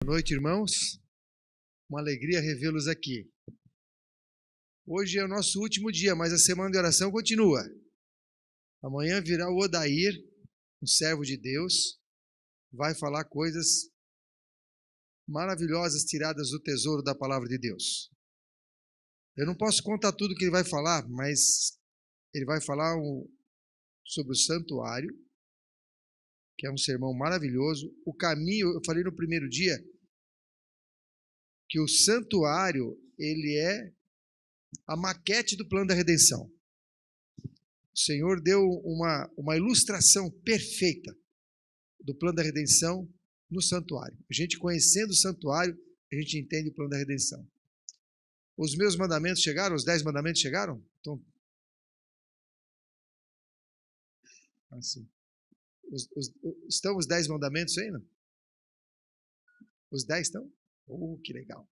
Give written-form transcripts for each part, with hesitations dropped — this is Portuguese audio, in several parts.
Boa noite, irmãos. Uma alegria revê-los aqui. Hoje é o nosso último dia, mas a semana de oração continua. Amanhã virá o Odair, um servo de Deus, vai falar coisas maravilhosas tiradas do tesouro da palavra de Deus. Eu não posso contar tudo que ele vai falar, mas ele vai falar sobre o santuário, que é um sermão maravilhoso. O caminho, eu falei no primeiro dia, que o santuário, ele é a maquete do plano da redenção. O Senhor deu uma ilustração perfeita do plano da redenção no santuário. A gente conhecendo o santuário, a gente entende o plano da redenção. Os meus mandamentos chegaram? Os 10 mandamentos chegaram? Então, assim, estão os 10 mandamentos aí, não? Os 10 estão? Que legal.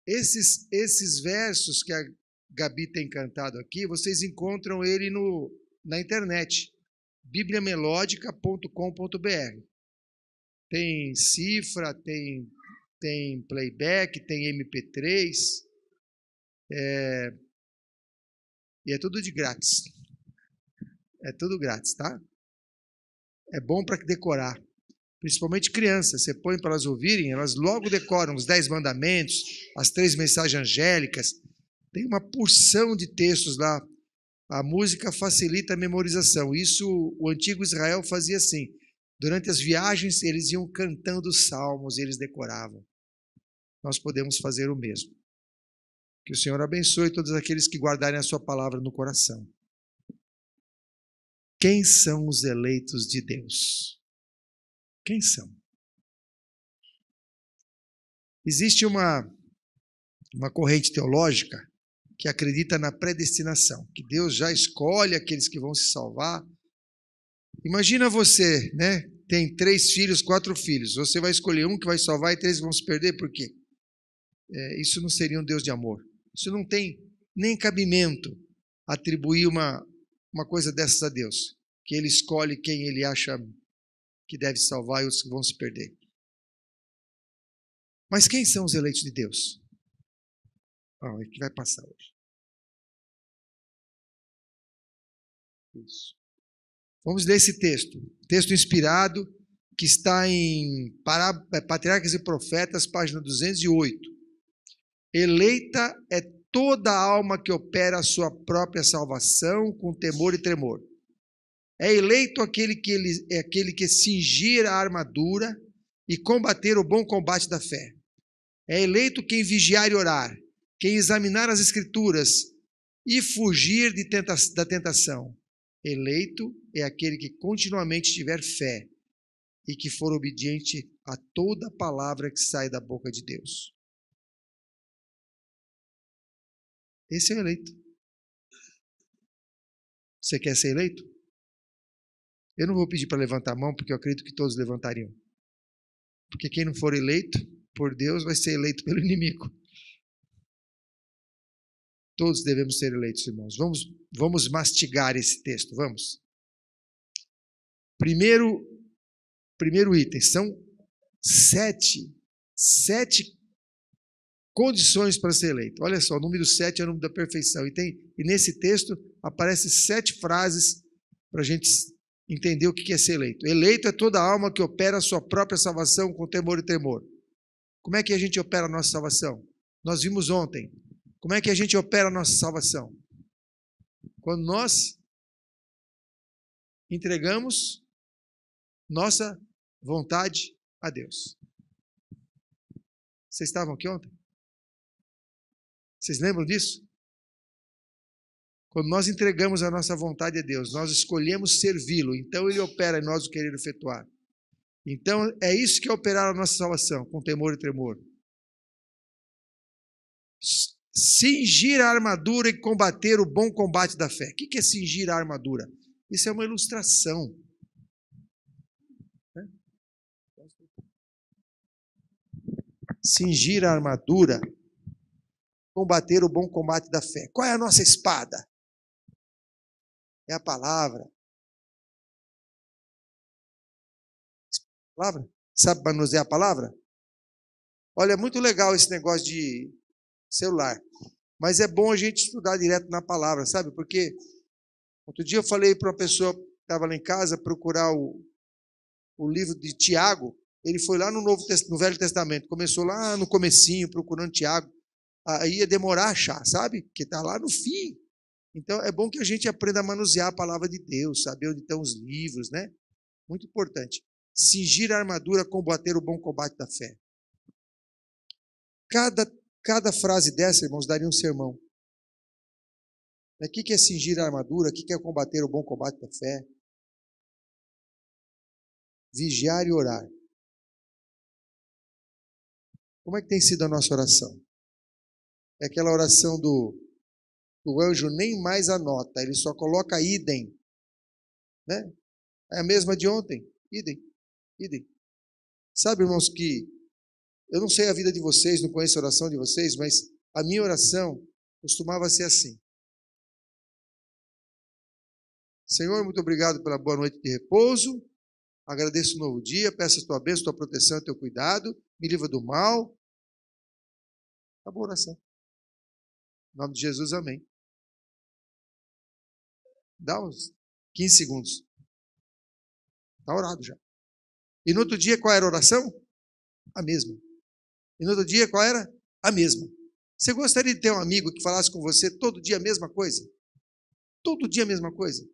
Esses versos que a Gabi tem cantado aqui, vocês encontram ele na internet, bibliamelodica.com.br. Tem cifra, tem playback, tem MP3, e é tudo de grátis. É tudo grátis, tá? É bom para decorar. Principalmente crianças, você põe para elas ouvirem, elas logo decoram os 10 mandamentos, as 3 mensagens angélicas, tem uma porção de textos lá. A música facilita a memorização. Isso o antigo Israel fazia assim. Durante as viagens, eles iam cantando os salmos e eles decoravam. Nós podemos fazer o mesmo. Que o Senhor abençoe todos aqueles que guardarem a sua palavra no coração. Quem são os eleitos de Deus? Quem são? Existe uma corrente teológica que acredita na predestinação, que Deus já escolhe aqueles que vão se salvar. Imagina você, né? Tem 3 filhos, 4 filhos. Você vai escolher um que vai salvar e 3 que vão se perder, por quê? Isso não seria um Deus de amor. Isso não tem nem cabimento atribuir uma coisa dessas a Deus, que Ele escolhe quem Ele acha que deve salvar e os que vão se perder. Mas quem são os eleitos de Deus? É que vai passar hoje. Isso. Vamos ler esse texto. Texto inspirado que está em Patriarcas e Profetas, página 208. Eleita é toda alma que opera a sua própria salvação com temor e tremor. É eleito aquele que cingir a armadura e combater o bom combate da fé. É eleito quem vigiar e orar, quem examinar as Escrituras e fugir da tentação. Eleito é aquele que continuamente tiver fé e que for obediente a toda palavra que sai da boca de Deus. Esse é o eleito. Você quer ser eleito? Eu não vou pedir para levantar a mão, porque eu acredito que todos levantariam. Porque quem não for eleito por Deus vai ser eleito pelo inimigo. Todos devemos ser eleitos, irmãos. Vamos mastigar esse texto, vamos. Primeiro item, são 7 condições para ser eleito. Olha só, o número 7 é o número da perfeição. E nesse texto aparecem 7 frases para a gente entender o que é ser eleito. Eleito é toda alma que opera a sua própria salvação com temor e tremor. Como é que a gente opera a nossa salvação? Nós vimos ontem. Como é que a gente opera a nossa salvação? Quando nós entregamos nossa vontade a Deus. Vocês estavam aqui ontem? Vocês lembram disso? Quando nós entregamos a nossa vontade a Deus, nós escolhemos servi-lo, então Ele opera em nós o querer efetuar. Então, é isso que é operar a nossa salvação, com temor e tremor. Cingir a armadura e combater o bom combate da fé. O que é cingir a armadura? Isso é uma ilustração. Cingir a armadura, combater o bom combate da fé. Qual é a nossa espada? É a palavra. Palavra? Sabe manusear a palavra? Olha, é muito legal esse negócio de celular, mas é bom a gente estudar direto na palavra, sabe? Porque outro dia eu falei para uma pessoa que estava lá em casa procurar o livro de Tiago. Ele foi lá no Velho Testamento, começou lá no comecinho, procurando Tiago. Aí ia demorar a achar, sabe? Porque está lá no fim. Então é bom que a gente aprenda a manusear a palavra de Deus, saber onde estão os livros, né? Muito importante. Cingir a armadura, combater o bom combate da fé. Cada frase dessa, irmãos, daria um sermão. O que é cingir a armadura? O que é combater o bom combate da fé? Vigiar e orar. Como é que tem sido a nossa oração? É aquela oração do anjo nem mais anota, ele só coloca idem. Né? É a mesma de ontem. Idem, idem. Sabe, irmãos, que eu não sei a vida de vocês, não conheço a oração de vocês, mas a minha oração costumava ser assim. Senhor, muito obrigado pela boa noite de repouso. Agradeço o novo dia, peço a tua bênção, a tua proteção, o teu cuidado. Me livra do mal. Acabou a oração. Em nome de Jesus, amém. Dá uns 15 segundos. Está orado já. E no outro dia, qual era a oração? A mesma. E no outro dia, qual era? A mesma. Você gostaria de ter um amigo que falasse com você todo dia a mesma coisa? Todo dia a mesma coisa?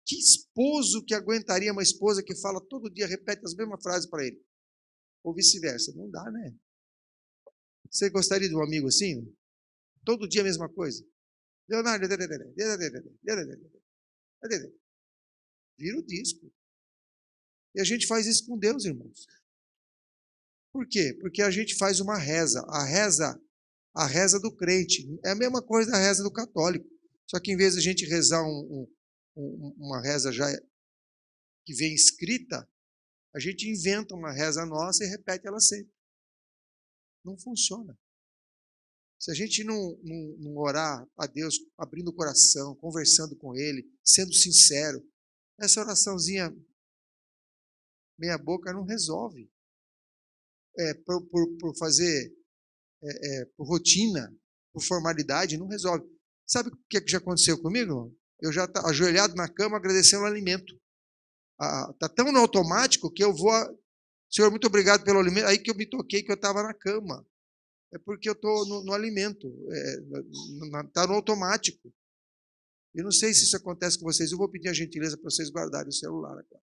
Que esposo que aguentaria uma esposa que fala todo dia, repete as mesmas frases para ele? Ou vice-versa? Não dá, né? Você gostaria de um amigo assim? Todo dia a mesma coisa? Leonardo, vira o disco. E a gente faz isso com Deus, irmãos. Por quê? Porque a gente faz uma reza. A reza do crente. É a mesma coisa da reza do católico. Só que em vez de a gente rezar uma reza já que vem escrita, a gente inventa uma reza nossa e repete ela sempre. Não funciona. Se a gente não orar a Deus, abrindo o coração, conversando com Ele, sendo sincero, essa oraçãozinha meia boca não resolve. Por fazer, por rotina, por formalidade, não resolve. Sabe o que já aconteceu comigo? Eu já estou ajoelhado na cama agradecendo o alimento. Está tão no automático que eu vou... Senhor, muito obrigado pelo alimento. Aí que eu me toquei que eu estava na cama. É porque eu estou no alimento. Está no automático. Eu não sei se isso acontece com vocês. Eu vou pedir a gentileza para vocês guardarem o celular agora.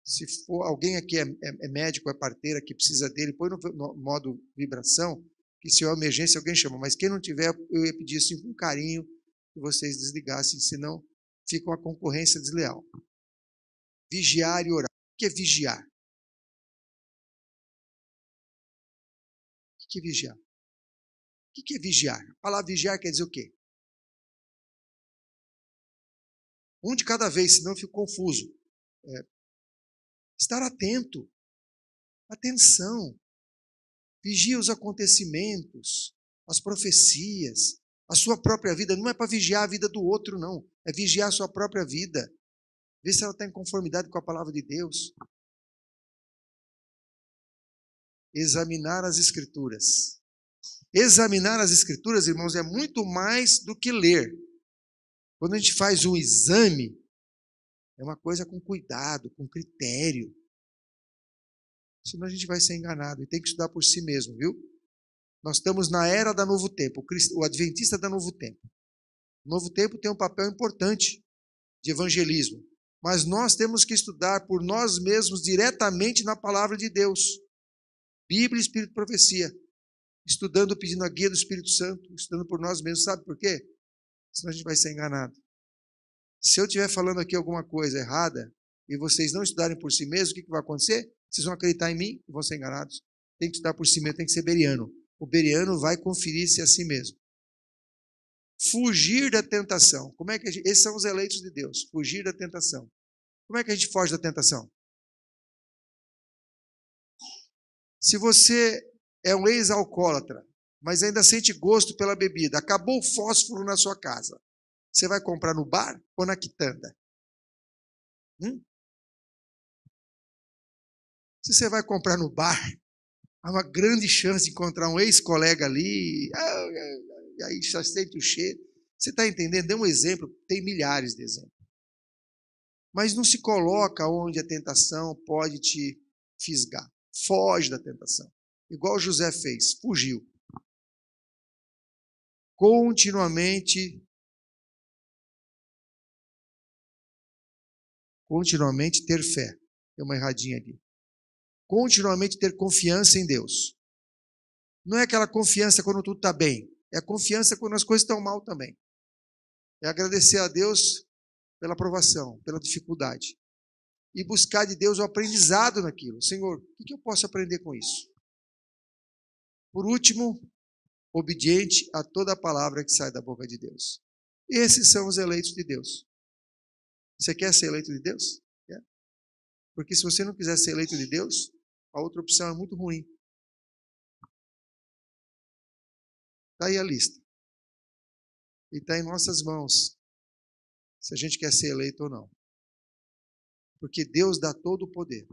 Se for alguém aqui é médico, é parteira, que precisa dele, põe no modo vibração, que se houver emergência alguém chama. Mas quem não tiver, eu ia pedir assim com carinho que vocês desligassem, senão fica uma concorrência desleal. Vigiar e orar. O que é vigiar? O que é vigiar? O que é vigiar? A palavra vigiar quer dizer o quê? Um de cada vez, senão eu fico confuso. Estar atento. Atenção. Vigia os acontecimentos, as profecias, a sua própria vida. Não é para vigiar a vida do outro, não. É vigiar a sua própria vida. Ver se ela está em conformidade com a palavra de Deus. Examinar as Escrituras. Examinar as Escrituras, irmãos, é muito mais do que ler. Quando a gente faz um exame, é uma coisa com cuidado, com critério. Senão a gente vai ser enganado e tem que estudar por si mesmo, viu? Nós estamos na era da Novo Tempo, o adventista da Novo Tempo. O Novo Tempo tem um papel importante de evangelismo, mas nós temos que estudar por nós mesmos diretamente na palavra de Deus. Bíblia, Espírito e Profecia. Estudando, pedindo a guia do Espírito Santo, estudando por nós mesmos. Sabe por quê? Senão a gente vai ser enganado. Se eu estiver falando aqui alguma coisa errada e vocês não estudarem por si mesmos, o que vai acontecer? Vocês vão acreditar em mim e vão ser enganados. Tem que estudar por si mesmo, tem que ser beriano. O beriano vai conferir-se a si mesmo. Fugir da tentação. Como é que esses são os eleitos de Deus. Fugir da tentação. Como é que a gente foge da tentação? Se você é um ex-alcoólatra, mas ainda sente gosto pela bebida, acabou o fósforo na sua casa, você vai comprar no bar ou na quitanda? Se você vai comprar no bar, há uma grande chance de encontrar um ex-colega ali, e aí já sente o cheiro. Você está entendendo? Dê um exemplo, tem milhares de exemplos. Mas não se coloca onde a tentação pode te fisgar. Foge da tentação. Igual José fez, fugiu. Continuamente ter fé. Tem uma erradinha aqui. Continuamente ter confiança em Deus. Não é aquela confiança quando tudo está bem. É a confiança quando as coisas estão mal também. É agradecer a Deus pela provação, pela dificuldade. E buscar de Deus o aprendizado naquilo. Senhor, o que eu posso aprender com isso? Por último, obediente a toda a palavra que sai da boca de Deus. Esses são os eleitos de Deus. Você quer ser eleito de Deus? Quer? Porque se você não quiser ser eleito de Deus, a outra opção é muito ruim. Está aí a lista. E está em nossas mãos se a gente quer ser eleito ou não. Porque Deus dá todo o poder.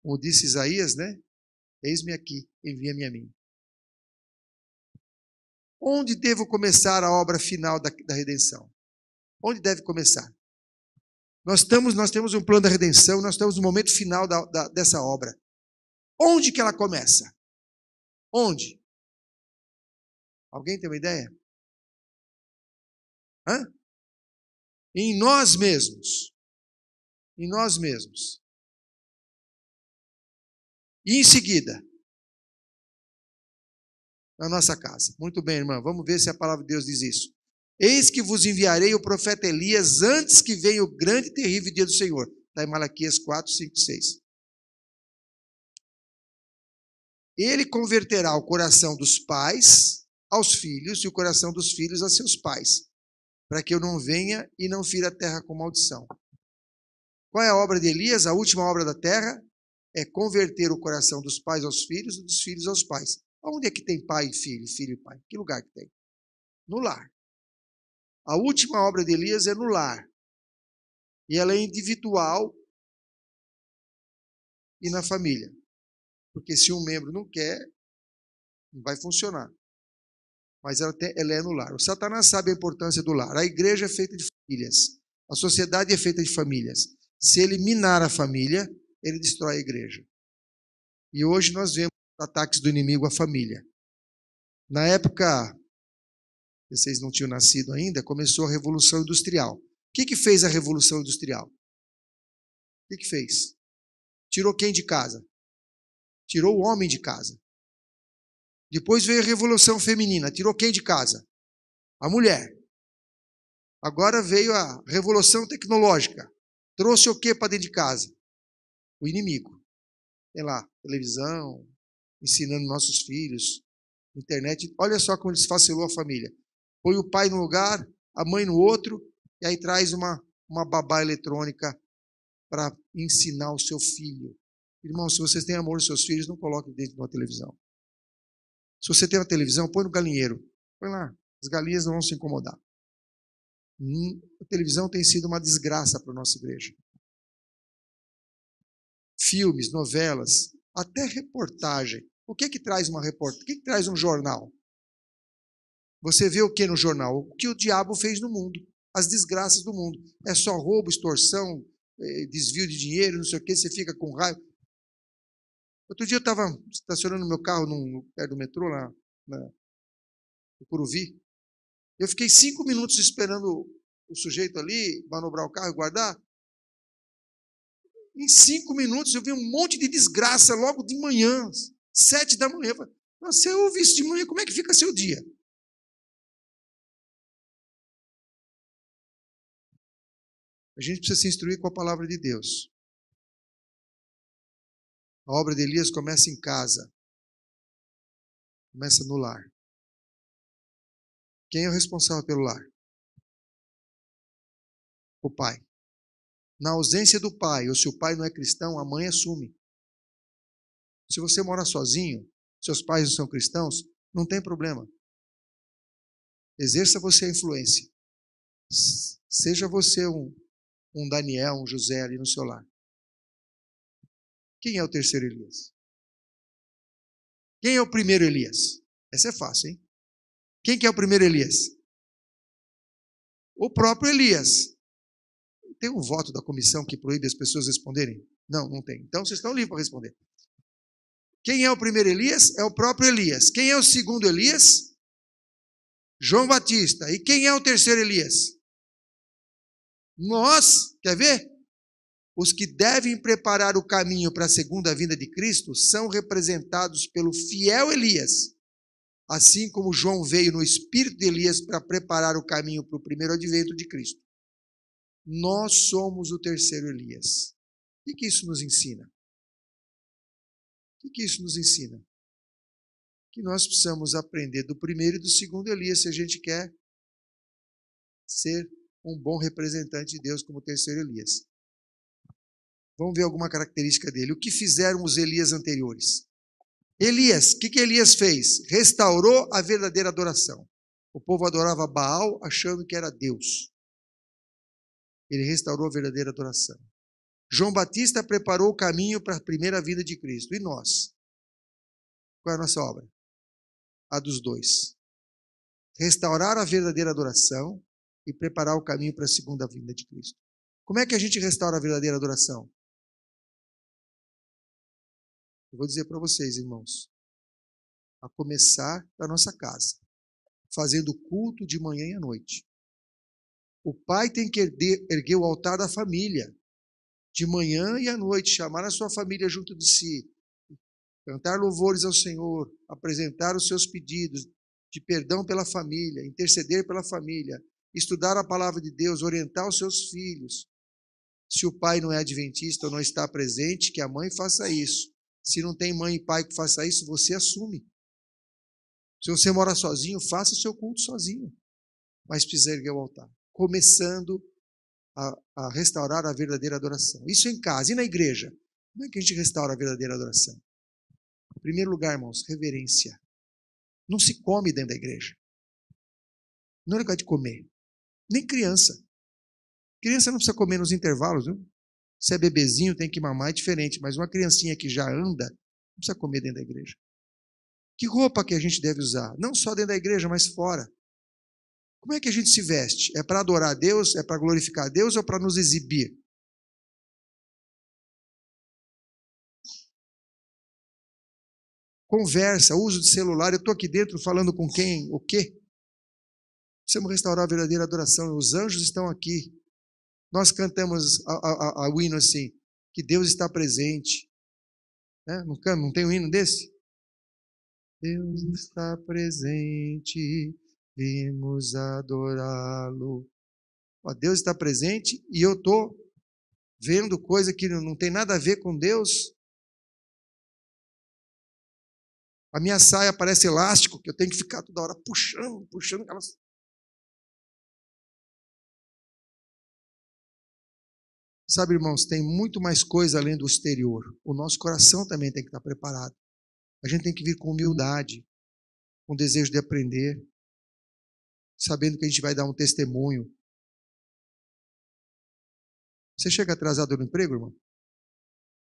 Como disse Isaías, né? Eis-me aqui, envia-me a mim. Onde devo começar a obra final da redenção? Onde deve começar? Nós temos um plano da redenção, nós estamos no momento final dessa obra. Onde que ela começa? Onde? Alguém tem uma ideia? Hã? Em nós mesmos. Em nós mesmos. E em seguida, na nossa casa. Muito bem, irmã, vamos ver se a palavra de Deus diz isso. Eis que vos enviarei o profeta Elias antes que venha o grande e terrível dia do Senhor. Está em Malaquias 4, 5 e 6. Ele converterá o coração dos pais aos filhos e o coração dos filhos a seus pais, para que eu não venha e não fira a terra com maldição. Qual é a obra de Elias? A última obra da terra é converter o coração dos pais aos filhos e dos filhos aos pais. Onde é que tem pai e filho e pai? Que lugar que tem? No lar. A última obra de Elias é no lar. E ela é individual e na família. Porque se um membro não quer, não vai funcionar. Mas ela é no lar. O Satanás sabe a importância do lar. A igreja é feita de famílias. A sociedade é feita de famílias. Se ele minar a família, ele destrói a igreja. E hoje nós vemos ataques do inimigo à família. Na época, vocês não tinham nascido ainda, começou a Revolução Industrial. O que fez a Revolução Industrial? O que fez? Tirou quem de casa? Tirou o homem de casa. Depois veio a Revolução Feminina. Tirou quem de casa? A mulher. Agora veio a Revolução Tecnológica. Trouxe o que para dentro de casa? O inimigo. Tem lá, televisão, ensinando nossos filhos, internet. Olha só como desfacelou a família. Põe o pai num lugar, a mãe no outro, e aí traz uma babá eletrônica para ensinar o seu filho. Irmão, se vocês têm amor nos seus filhos, não coloquem dentro de uma televisão. Se você tem uma televisão, põe no galinheiro. Põe lá, as galinhas não vão se incomodar. A televisão tem sido uma desgraça para a nossa igreja. Filmes, novelas, até reportagem. O que traz uma reportagem? O que traz um jornal? Você vê o que no jornal? O que o diabo fez no mundo. As desgraças do mundo. É só roubo, extorsão, desvio de dinheiro, não sei o que, você fica com raiva. Outro dia eu estava estacionando meu carro perto do metrô, lá no Curuvi. Eu fiquei 5 minutos esperando o sujeito ali manobrar o carro e guardar. Em 5 minutos eu vi um monte de desgraça logo de manhã, 7 da manhã. Você ouve isso de manhã, como é que fica seu dia? A gente precisa se instruir com a palavra de Deus. A obra de Elias começa em casa. Começa no lar. Quem é o responsável pelo lar? O pai. Na ausência do pai, ou se o pai não é cristão, a mãe assume. Se você mora sozinho, seus pais não são cristãos, não tem problema. Exerça você a influência. Seja você um Daniel, um José ali no seu lar. Quem é o terceiro Elias? Quem é o primeiro Elias? Essa é fácil, hein? Quem que é o primeiro Elias? O próprio Elias. Tem um voto da comissão que proíbe as pessoas responderem? Não, não tem. Então vocês estão livres para responder. Quem é o primeiro Elias? É o próprio Elias. Quem é o segundo Elias? João Batista. E quem é o terceiro Elias? Nós, quer ver? Os que devem preparar o caminho para a segunda vinda de Cristo são representados pelo fiel Elias, assim como João veio no espírito de Elias para preparar o caminho para o primeiro advento de Cristo. Nós somos o terceiro Elias. O que isso nos ensina? O que isso nos ensina? Que nós precisamos aprender do primeiro e do segundo Elias se a gente quer ser um bom representante de Deus como terceiro Elias. Vamos ver alguma característica dele. O que fizeram os Elias anteriores? Elias, o que Elias fez? Restaurou a verdadeira adoração. O povo adorava Baal achando que era Deus. Ele restaurou a verdadeira adoração. João Batista preparou o caminho para a primeira vinda de Cristo. E nós? Qual é a nossa obra? A dos dois. Restaurar a verdadeira adoração e preparar o caminho para a segunda vinda de Cristo. Como é que a gente restaura a verdadeira adoração? Eu vou dizer para vocês, irmãos, a começar da nossa casa, fazendo culto de manhã e à noite. O pai tem que erguer o altar da família, de manhã e à noite, chamar a sua família junto de si, cantar louvores ao Senhor, apresentar os seus pedidos de perdão pela família, interceder pela família, estudar a palavra de Deus, orientar os seus filhos. Se o pai não é adventista ou não está presente, que a mãe faça isso. Se não tem mãe e pai que faça isso, você assume. Se você mora sozinho, faça o seu culto sozinho. Mas precisa erguer o altar. Começando a restaurar a verdadeira adoração. Isso em casa. E na igreja? Como é que a gente restaura a verdadeira adoração? Em primeiro lugar, irmãos, reverência. Não se come dentro da igreja. Não é lugar de comer. Nem criança. Criança não precisa comer nos intervalos, viu? Se é bebezinho, tem que mamar, é diferente. Mas uma criancinha que já anda, não precisa comer dentro da igreja. Que roupa que a gente deve usar? Não só dentro da igreja, mas fora. Como é que a gente se veste? É para adorar a Deus? É para glorificar a Deus ou para nos exibir? Conversa, uso de celular. Eu estou aqui dentro falando com quem? O quê? Precisamos restaurar a verdadeira adoração. Os anjos estão aqui. Nós cantamos o hino assim, que Deus está presente. Não tem um hino desse? Deus está presente, vimos adorá-lo. Deus está presente e eu estou vendo coisa que não tem nada a ver com Deus. A minha saia parece elástico, que eu tenho que ficar toda hora puxando aquelas. Sabe, irmãos, tem muito mais coisa além do exterior. O nosso coração também tem que estar preparado. A gente tem que vir com humildade, com desejo de aprender, sabendo que a gente vai dar um testemunho. Você chega atrasado no emprego, irmão?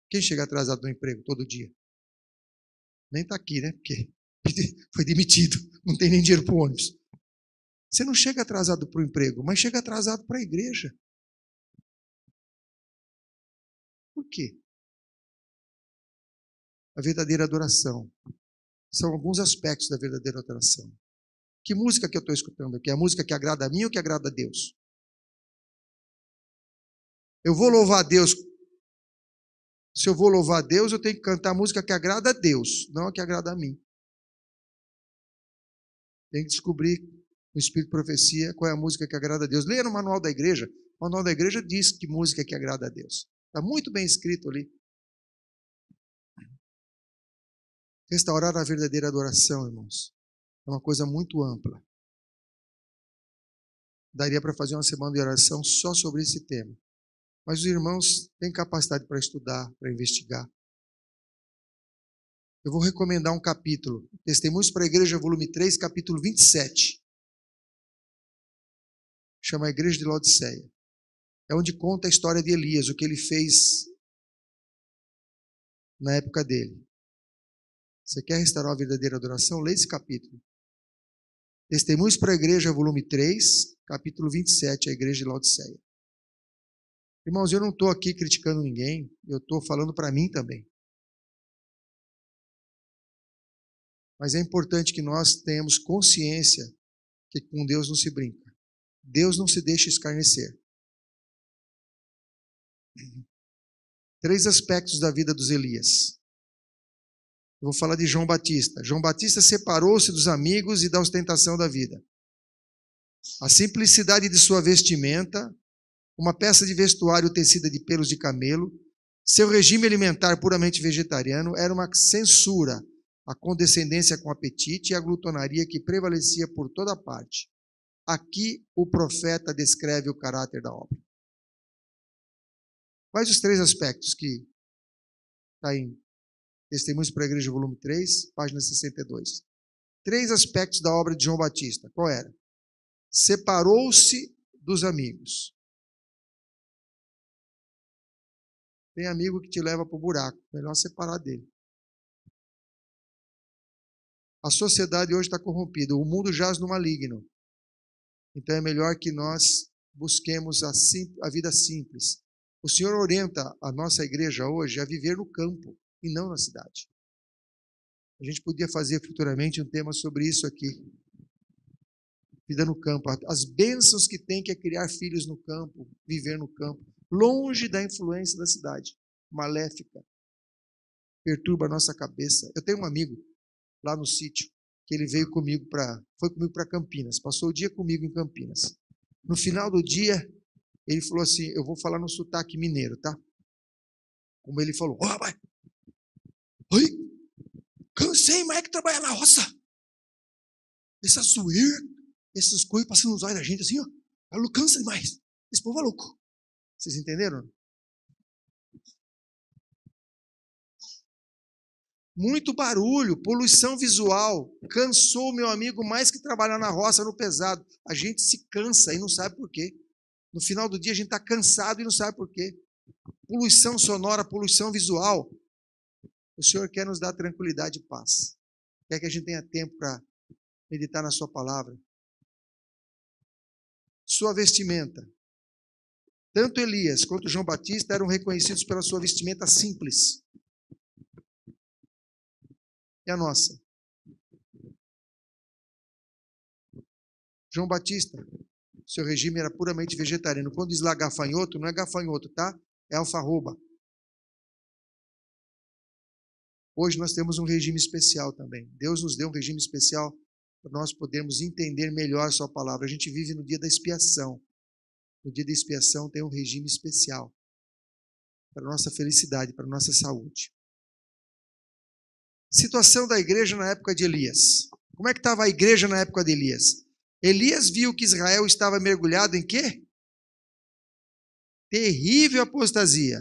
Quem chega atrasado no emprego todo dia? Nem está aqui, né? Porque foi demitido, não tem nem dinheiro para o ônibus. Você não chega atrasado para o emprego, mas chega atrasado para a igreja. Por quê? A verdadeira adoração. São alguns aspectos da verdadeira adoração. Que música que eu estou escutando aqui? É a música que agrada a mim ou que agrada a Deus? Eu vou louvar a Deus. Se eu vou louvar a Deus, eu tenho que cantar a música que agrada a Deus, não a que agrada a mim. Tem que descobrir no Espírito de Profecia qual é a música que agrada a Deus. Leia no manual da igreja. O manual da igreja diz que música que agrada a Deus. Está muito bem escrito ali. Restaurar a verdadeira adoração, irmãos, é uma coisa muito ampla. Daria para fazer uma semana de oração só sobre esse tema. Mas os irmãos têm capacidade para estudar, para investigar. Eu vou recomendar um capítulo. Testemunhos para a Igreja, volume 3, capítulo 27. Chama a Igreja de Laodiceia. É onde conta a história de Elias, o que ele fez na época dele. Você quer restaurar a verdadeira adoração? Leia esse capítulo. Testemunhos para a Igreja, volume 3, capítulo 27, a Igreja de Laodiceia. Irmãos, eu não estou aqui criticando ninguém, eu estou falando para mim também. Mas é importante que nós tenhamos consciência que com Deus não se brinca. Deus não se deixa escarnecer. 3 aspectos da vida dos Elias. Eu vou falar de João Batista. João Batista separou-se dos amigos e da ostentação da vida. A simplicidade de sua vestimenta, uma peça de vestuário tecida de pelos de camelo, seu regime alimentar puramente vegetariano era uma censura à condescendência com apetite e à glutonaria que prevalecia por toda parte. Aqui o profeta descreve o caráter da obra. Quais os 3 aspectos que está em Testemunhos para a Igreja, volume 3, página 62. 3 aspectos da obra de João Batista. Qual era? Separou-se dos amigos. Tem amigo que te leva para o buraco. Melhor separar dele. A sociedade hoje está corrompida. O mundo jaz no maligno. Então é melhor que nós busquemos a vida simples. O Senhor orienta a nossa igreja hoje a viver no campo e não na cidade. A gente podia fazer futuramente um tema sobre isso aqui. Vida no campo. As bênçãos que tem que é criar filhos no campo, viver no campo, longe da influência da cidade, maléfica. Perturba a nossa cabeça. Eu tenho um amigo lá no sítio, que ele foi comigo para Campinas, passou o dia comigo em Campinas. No final do dia, ele falou assim, eu vou falar no sotaque mineiro, tá? Como ele falou, rapaz, oi, cansei mais que trabalhar na roça. Essa zoeira, essas coisas passando nos olhos da gente assim, ó, cansa demais. Esse povo é louco. Vocês entenderam? Muito barulho, poluição visual. Cansou meu amigo mais que trabalhar na roça, no pesado. A gente se cansa e não sabe por quê. No final do dia a gente está cansado e não sabe por quê. Poluição sonora, poluição visual. O Senhor quer nos dar tranquilidade e paz. Quer que a gente tenha tempo para meditar na sua palavra. Sua vestimenta. Tanto Elias quanto João Batista eram reconhecidos pela sua vestimenta simples. E a nossa? João Batista, seu regime era puramente vegetariano. Quando diz lá gafanhoto, não é gafanhoto, tá? É alfarroba. Hoje nós temos um regime especial também. Deus nos deu um regime especial para nós podermos entender melhor a sua palavra. A gente vive no dia da expiação. No dia da expiação tem um regime especial para a nossa felicidade, para a nossa saúde. Situação da igreja na época de Elias. Como é que estava a igreja na época de Elias? Elias viu que Israel estava mergulhado em quê? Terrível apostasia.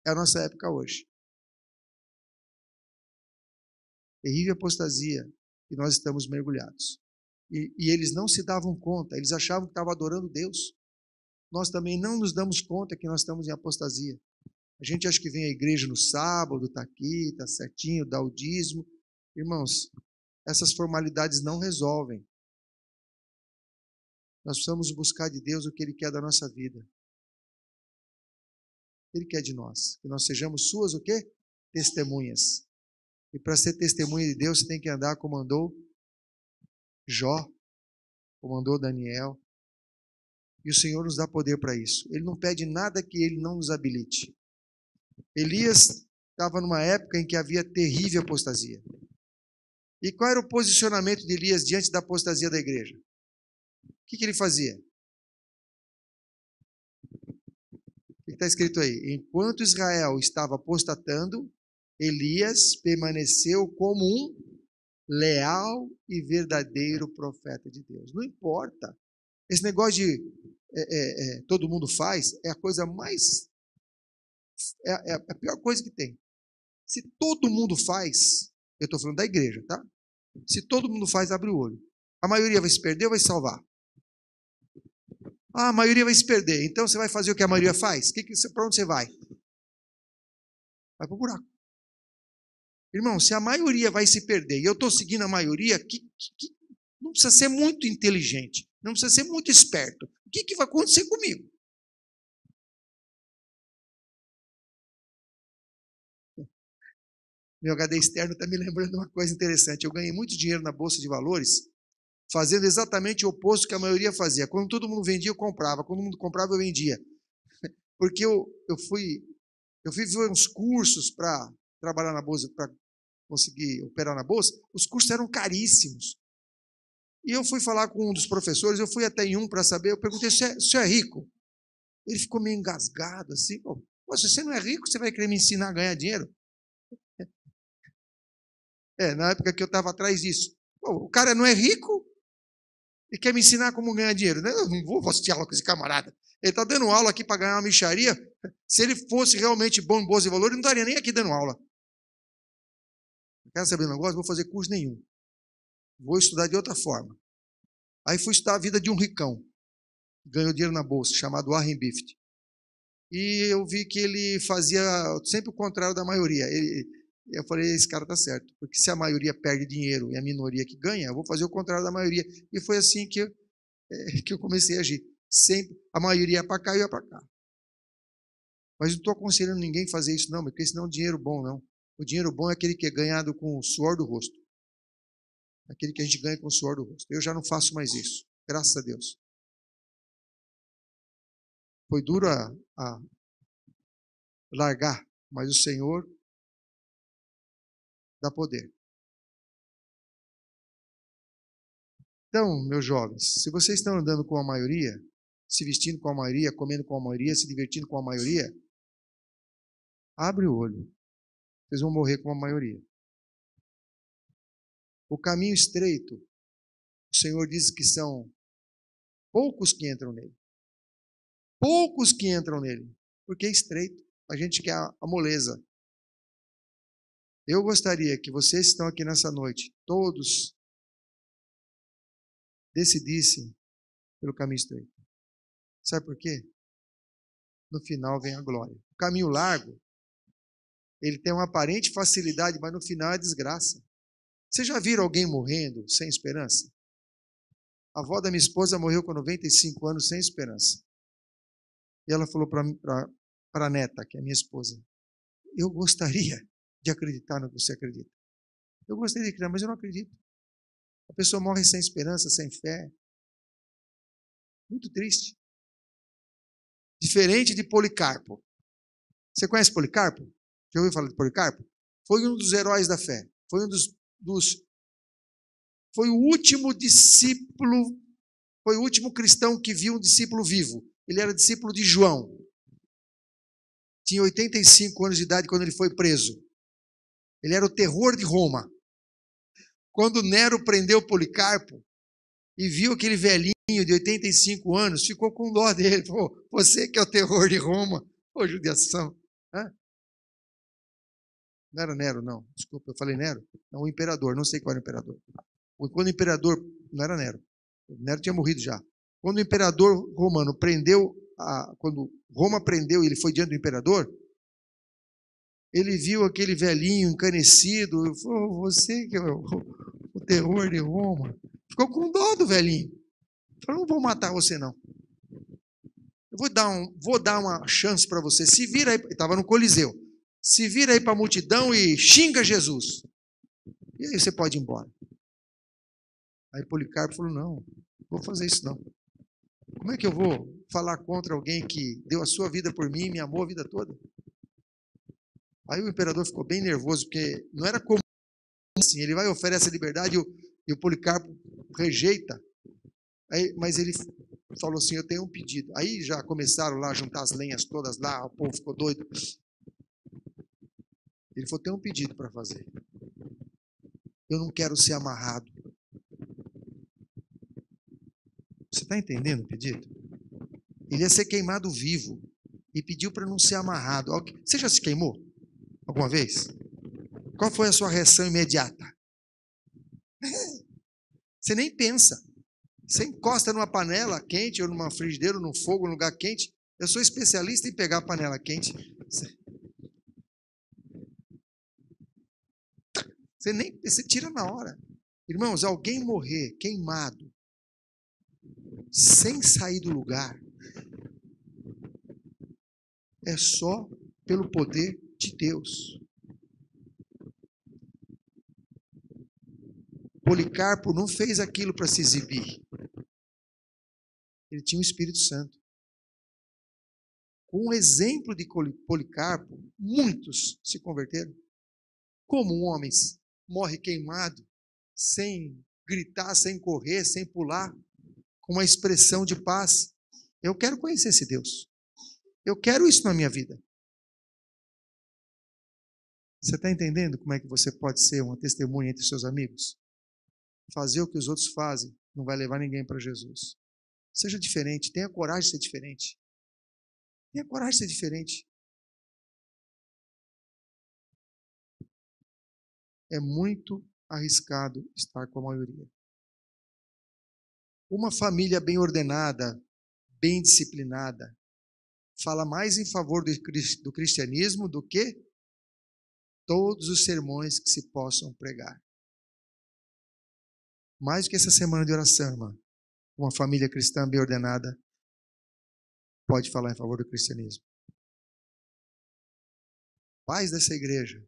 É a nossa época hoje. Terrível apostasia que nós estamos mergulhados. E eles não se davam conta, eles achavam que estavam adorando Deus. Nós também não nos damos conta que nós estamos em apostasia. A gente acha que vem à igreja no sábado, está aqui, está certinho, dá o dízimo. Irmãos, essas formalidades não resolvem. Nós precisamos buscar de Deus o que Ele quer da nossa vida. Ele quer de nós. Que nós sejamos suas o quê? Testemunhas. E para ser testemunha de Deus, você tem que andar como andou Jó, como andou Daniel. E o Senhor nos dá poder para isso. Ele não pede nada que Ele não nos habilite. Elias estava numa época em que havia terrível apostasia. E qual era o posicionamento de Elias diante da apostasia da igreja? O que ele fazia? O que está escrito aí? Enquanto Israel estava apostatando, Elias permaneceu como um leal e verdadeiro profeta de Deus. Não importa. Esse negócio de todo mundo faz é a coisa mais... É a pior coisa que tem. Se todo mundo faz, eu estou falando da igreja, tá? Se todo mundo faz, abre o olho. A maioria vai se perder ou vai se salvar? Ah, a maioria vai se perder. Então você vai fazer o que a maioria faz? Para onde você vai? Vai para o buraco. Irmão, se a maioria vai se perder e eu estou seguindo a maioria, não precisa ser muito inteligente, não precisa ser muito esperto. O que vai acontecer comigo? Meu HD externo está me lembrando uma coisa interessante. Eu ganhei muito dinheiro na Bolsa de Valores, fazendo exatamente o oposto que a maioria fazia. Quando todo mundo vendia, eu comprava. Quando todo mundo comprava, eu vendia. Porque eu fui ver uns cursos para trabalhar na Bolsa, para conseguir operar na Bolsa. Os cursos eram caríssimos. E eu fui falar com um dos professores, eu fui até em um para saber, eu perguntei, você é rico? Ele ficou meio engasgado, assim. Se você não é rico, você vai querer me ensinar a ganhar dinheiro? Na época que eu estava atrás disso. O cara não é rico e quer me ensinar como ganhar dinheiro. Eu não vou assistir aula com esse camarada. Ele está dando aula aqui para ganhar uma mixaria. Se ele fosse realmente bom em bolsa de valores, ele não estaria nem aqui dando aula. Quer saber um negócio? Não vou fazer curso nenhum. Vou estudar de outra forma. Aí fui estudar a vida de um ricão. Ganhou dinheiro na bolsa, chamado Warren Buffett. E eu vi que ele fazia sempre o contrário da maioria. Eu falei, esse cara está certo, porque se a maioria perde dinheiro e a minoria que ganha, eu vou fazer o contrário da maioria. E foi assim que eu comecei a agir. Sempre, a maioria ia para cá e eu ia para cá. Mas não estou aconselhando ninguém a fazer isso não, porque esse não é um dinheiro bom, não. O dinheiro bom é aquele que é ganhado com o suor do rosto. Aquele que a gente ganha com o suor do rosto. Eu já não faço mais isso, graças a Deus. Foi duro a largar, mas o Senhor dá poder. Então, meus jovens, se vocês estão andando com a maioria, se vestindo com a maioria, comendo com a maioria, se divertindo com a maioria, abre o olho. Vocês vão morrer com a maioria. O caminho estreito, o Senhor diz que são poucos que entram nele. Poucos que entram nele, porque é estreito. A gente quer a moleza. Eu gostaria que vocês que estão aqui nessa noite, todos decidissem pelo caminho estreito. Sabe por quê? No final vem a glória. O caminho largo, ele tem uma aparente facilidade, mas no final é desgraça. Vocês já viram alguém morrendo sem esperança? A avó da minha esposa morreu com 95 anos sem esperança. E ela falou para a neta, que é minha esposa, eu gostaria de acreditar no que você acredita. Eu gostaria de acreditar, mas eu não acredito. A pessoa morre sem esperança, sem fé. Muito triste. Diferente de Policarpo. Você conhece Policarpo? Já ouviu falar de Policarpo? Foi um dos heróis da fé. Foi um foi o último discípulo, foi o último cristão que viu um discípulo vivo. Ele era discípulo de João. Tinha 85 anos de idade quando ele foi preso. Ele era o terror de Roma. Quando Nero prendeu Policarpo e viu aquele velhinho de 85 anos, ficou com dó dele. Pô, você que é o terror de Roma. Ô, judiação. Não era Nero, não. Desculpa, eu falei Nero. Não, o imperador, não sei qual era o imperador. Quando o imperador, não era Nero. O Nero tinha morrido já. Quando o imperador romano quando Roma prendeu e ele foi diante do imperador, ele viu aquele velhinho encanecido, e falou, você que é o terror de Roma. Ficou com dó do velhinho. Falou, não vou matar você não. Eu vou dar uma chance para você. Se vira aí, estava no Coliseu. Se vira aí para a multidão e xinga Jesus. E aí você pode ir embora. Aí Policarpo falou, não vou fazer isso não. Como é que eu vou falar contra alguém que deu a sua vida por mim e me amou a vida toda? Aí o imperador ficou bem nervoso, porque não era comum assim, ele vai e oferece a liberdade e o Policarpo rejeita. Mas ele falou assim, eu tenho um pedido. Aí já começaram lá a juntar as lenhas todas lá, o povo ficou doido. Ele falou, tem um pedido para fazer. Eu não quero ser amarrado. Você está entendendo o pedido? Ele ia ser queimado vivo e pediu para não ser amarrado. Você já se queimou alguma vez? Qual foi a sua reação imediata? Você nem pensa. Você encosta numa panela quente ou numa frigideira, ou num fogo, num lugar quente. Eu sou especialista em pegar a panela quente. Você tira na hora. Irmãos, alguém morrer queimado, sem sair do lugar, é só pelo poder de Deus. Policarpo não fez aquilo para se exibir. Ele tinha o Espírito Santo. Com o exemplo de Policarpo, muitos se converteram. Como um homem morre queimado, sem gritar, sem correr, sem pular, com uma expressão de paz. Eu quero conhecer esse Deus. Eu quero isso na minha vida. Você está entendendo como é que você pode ser uma testemunha entre seus amigos? Fazer o que os outros fazem não vai levar ninguém para Jesus. Seja diferente, tenha coragem de ser diferente. Tenha coragem de ser diferente. É muito arriscado estar com a maioria. Uma família bem ordenada, bem disciplinada, fala mais em favor do cristianismo do que todos os sermões que se possam pregar. Mais do que essa semana de oração, irmã, uma família cristã bem ordenada pode falar em favor do cristianismo. Pais dessa igreja,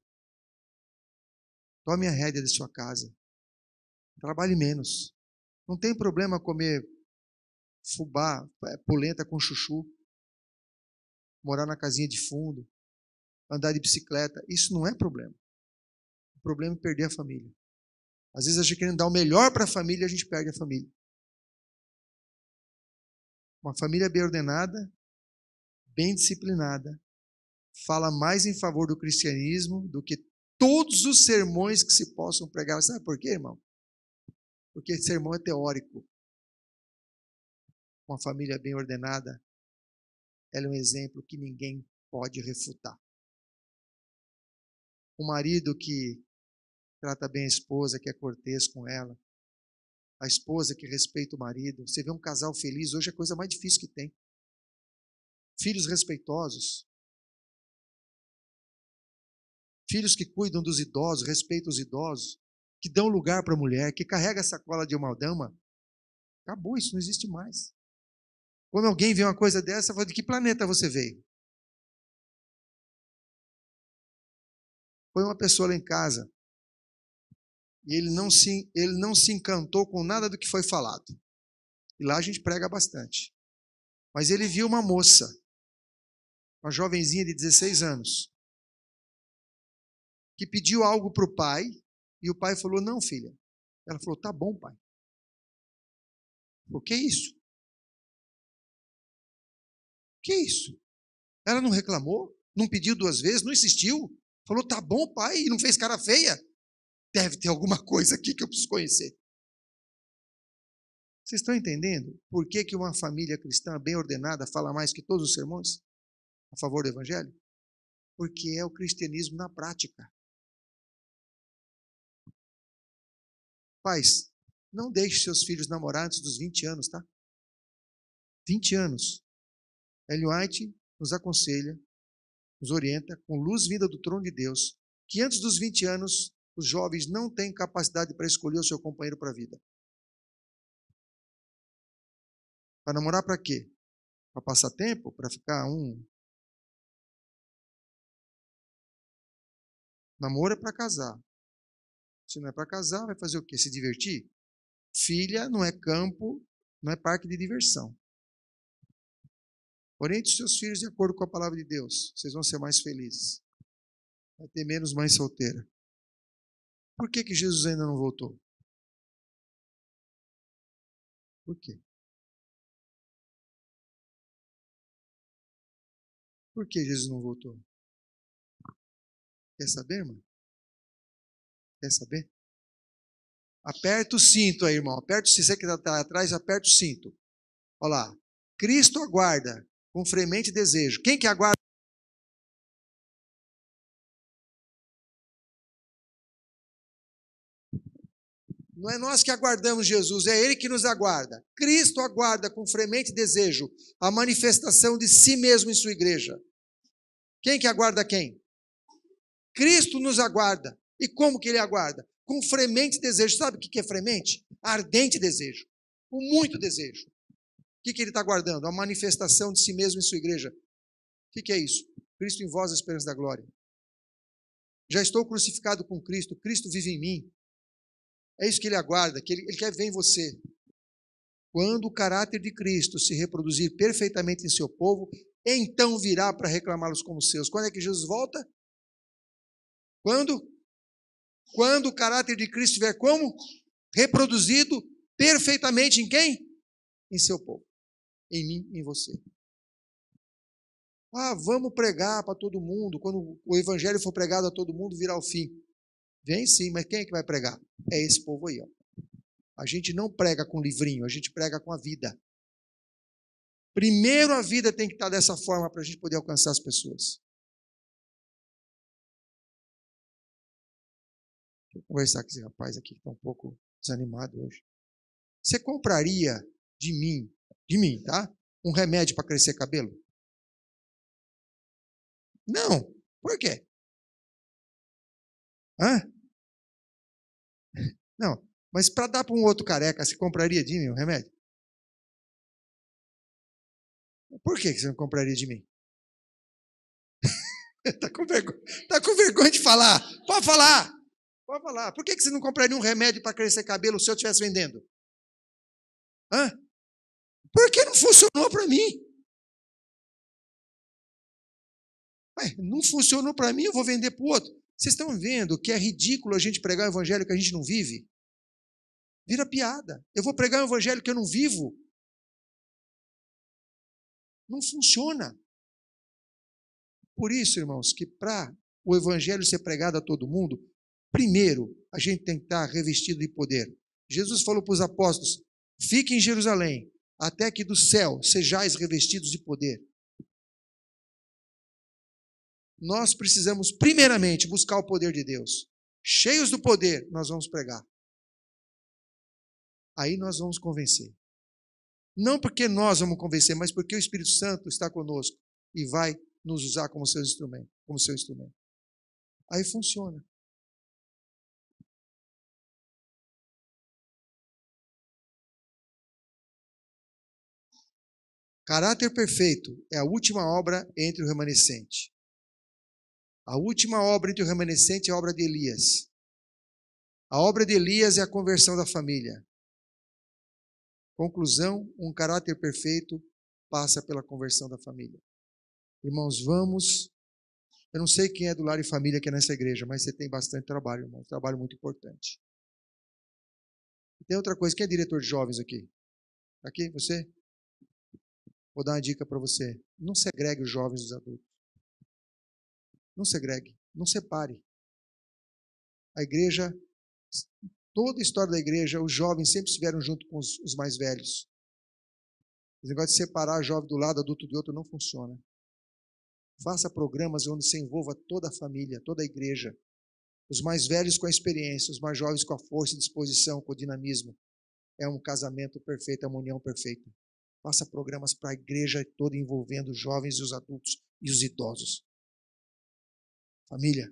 tome a rédea de sua casa. Trabalhe menos. Não tem problema comer fubá, polenta com chuchu, morar na casinha de fundo, andar de bicicleta. Isso não é problema. O problema é perder a família. Às vezes a gente querendo dar o melhor para a família, a gente perde a família. Uma família bem ordenada, bem disciplinada, fala mais em favor do cristianismo do que todos os sermões que se possam pregar. Sabe por quê, irmão? Porque esse sermão é teórico. Uma família bem ordenada, ela é um exemplo que ninguém pode refutar. Um marido que trata bem a esposa, que é cortês com ela. A esposa que respeita o marido. Você vê um casal feliz, hoje é a coisa mais difícil que tem. Filhos respeitosos. Filhos que cuidam dos idosos, respeitam os idosos, que dão lugar para a mulher, que carrega a sacola de uma dama. Acabou, isso não existe mais. Quando alguém vê uma coisa dessa, fala, de que planeta você veio? Foi uma pessoa lá em casa e ele não se encantou com nada do que foi falado. E lá a gente prega bastante. Mas ele viu uma moça, uma jovenzinha de 16 anos, que pediu algo para o pai, e o pai falou, não, filha. Ela falou, tá bom, pai. O que é isso? O que é isso? Ela não reclamou, não pediu 2 vezes, não insistiu. Falou, tá bom, pai, e não fez cara feia. Deve ter alguma coisa aqui que eu preciso conhecer. Vocês estão entendendo por que uma família cristã bem ordenada fala mais que todos os sermões a favor do evangelho? Porque é o cristianismo na prática. Pais, não deixe seus filhos namorar antes dos 20 anos, tá? 20 anos. Ellen White nos aconselha, nos orienta, com luz vinda do trono de Deus, que antes dos 20 anos, os jovens não têm capacidade para escolher o seu companheiro para a vida. Para namorar para quê? Para passar tempo? Para ficar Namoro é para casar. Se não é para casar, vai fazer o quê? Se divertir? Filha não é campo, não é parque de diversão. Oriente os seus filhos de acordo com a palavra de Deus. Vocês vão ser mais felizes. Vai ter menos mãe solteira. Por que Jesus ainda não voltou? Por quê? Por que Jesus não voltou? Quer saber, irmão? Quer saber? Aperta o cinto aí, irmão. Aperta o cinto. Você que está atrás, aperta o cinto. Olha lá. Cristo aguarda com fremente desejo. Quem que aguarda? Não é nós que aguardamos Jesus, é Ele que nos aguarda. Cristo aguarda com fremente desejo a manifestação de si mesmo em sua igreja. Quem que aguarda quem? Cristo nos aguarda. E como que ele aguarda? Com fremente desejo. Sabe o que é fremente? Ardente desejo. Com muito desejo. O que ele está aguardando? A manifestação de si mesmo em sua igreja. O que é isso? Cristo em vós, a esperança da glória. Já estou crucificado com Cristo. Cristo vive em mim. É isso que ele aguarda, que ele quer ver em você. Quando o caráter de Cristo se reproduzir perfeitamente em seu povo, então virá para reclamá-los como seus. Quando é que Jesus volta? Quando? Quando o caráter de Cristo estiver como? Reproduzido perfeitamente em quem? Em seu povo. Em mim, em você. Ah, vamos pregar para todo mundo. Quando o evangelho for pregado a todo mundo, virá o fim. Vem sim, mas quem é que vai pregar? É esse povo aí, ó. A gente não prega com livrinho, a gente prega com a vida. Primeiro a vida tem que estar dessa forma para a gente poder alcançar as pessoas. Deixa eu conversar com esse rapaz aqui que está um pouco desanimado hoje. Você compraria de mim, tá? Um remédio para crescer cabelo? Não. Por quê? Hã? Não. Mas para dar para um outro careca, você compraria de mim um remédio? Por que você não compraria de mim? Está com vergonha de falar. Pode falar. Pode falar. Por que você não compraria um remédio para crescer cabelo se eu estivesse vendendo? Hã? Porque não funcionou para mim. Ué, não funcionou para mim, eu vou vender para o outro. Vocês estão vendo que é ridículo a gente pregar o evangelho que a gente não vive? Vira piada. Eu vou pregar um evangelho que eu não vivo. Não funciona. Por isso, irmãos, que para o evangelho ser pregado a todo mundo, primeiro, a gente tem que estar revestido de poder. Jesus falou para os apóstolos, fiquem em Jerusalém, até que do céu sejais revestidos de poder. Nós precisamos, primeiramente, buscar o poder de Deus. Cheios do poder, nós vamos pregar. Aí nós vamos convencer. Não porque nós vamos convencer, mas porque o Espírito Santo está conosco e vai nos usar como seu instrumento, Aí funciona. Caráter perfeito é a última obra entre o remanescente. A última obra entre o remanescente é a obra de Elias. A obra de Elias é a conversão da família. Conclusão, um caráter perfeito passa pela conversão da família. Irmãos, vamos... Eu não sei quem é do Lar e Família aqui nessa igreja, mas você tem bastante trabalho, irmão. Trabalho muito importante. Tem outra coisa, quem é diretor de jovens aqui? Aqui, você? Vou dar uma dica para você. Não segregue os jovens dos adultos. Não segregue, não separe. A igreja, toda a história da igreja, os jovens sempre estiveram junto com os mais velhos. Esse negócio de separar jovem do lado, adulto do outro, não funciona. Faça programas onde se envolva toda a família, toda a igreja. Os mais velhos com a experiência, os mais jovens com a força e disposição, com o dinamismo. É um casamento perfeito, é uma união perfeita. Faça programas para a igreja toda envolvendo os jovens e os adultos e os idosos. Família.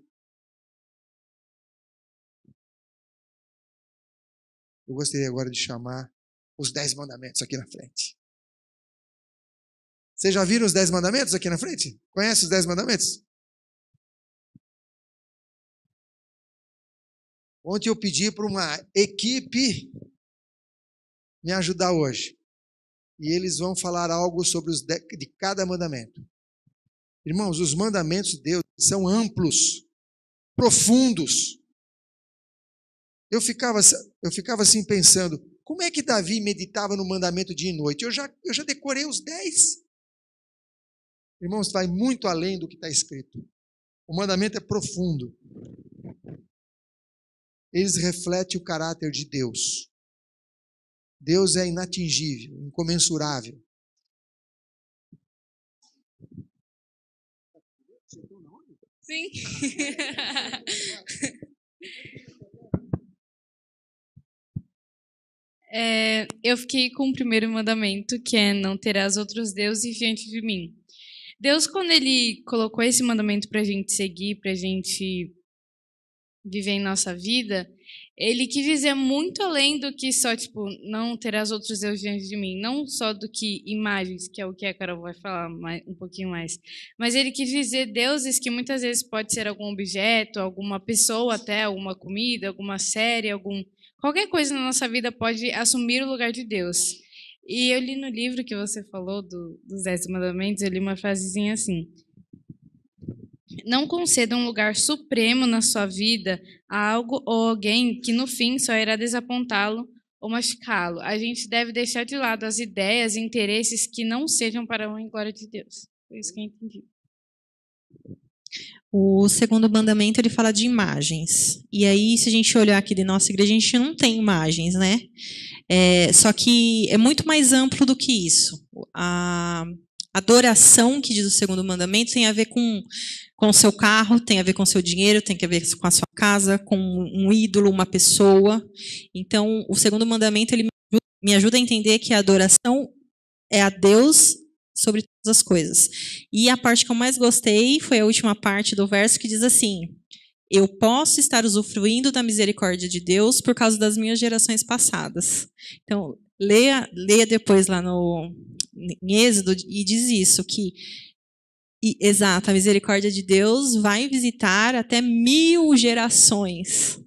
Eu gostaria agora de chamar os 10 mandamentos aqui na frente. Vocês já viram os 10 mandamentos aqui na frente? Conhece os 10 mandamentos? Ontem eu pedi para uma equipe me ajudar hoje. E eles vão falar algo sobre de cada mandamento. Irmãos, os mandamentos de Deus são amplos, profundos. Eu ficava assim pensando, como é que Davi meditava no mandamento dia e noite? Eu já decorei os 10. Irmãos, vai muito além do que está escrito. O mandamento é profundo. Eles refletem o caráter de Deus. Deus é inatingível, incomensurável. Sim. Eu fiquei com o primeiro mandamento, que é não terás outros deuses diante de mim. Deus, quando Ele colocou esse mandamento para a gente seguir, para a gente viver em nossa vida, ele quis dizer muito além do que só, tipo, não terás outros deuses diante de mim. Não só do que imagens, que é o que a Carol vai falar um pouquinho mais. Mas ele quis dizer deuses que muitas vezes pode ser algum objeto, alguma pessoa até, alguma comida, alguma série, qualquer coisa na nossa vida pode assumir o lugar de Deus. E eu li no livro que você falou, dos 10 Mandamentos, eu li uma frasezinha assim: não conceda um lugar supremo na sua vida a algo ou alguém que no fim só irá desapontá-lo ou machucá-lo. A gente deve deixar de lado as ideias e interesses que não sejam para a honra e glória de Deus. Foi isso que eu entendi. O segundo mandamento, ele fala de imagens. E aí, se a gente olhar aqui de nossa igreja, a gente não tem imagens, né? Só que é muito mais amplo do que isso. A adoração que diz o segundo mandamento tem a ver com o seu carro, tem a ver com o seu dinheiro, tem a ver com a sua casa, com um ídolo, uma pessoa. Então, o segundo mandamento, ele me ajuda a entender que a adoração é a Deus sobre todas as coisas. E a parte que eu mais gostei foi a última parte do verso que diz assim: eu posso estar usufruindo da misericórdia de Deus por causa das minhas gerações passadas. Então, leia depois lá em Êxodo e diz isso, exato, a misericórdia de Deus vai visitar até 1000 gerações.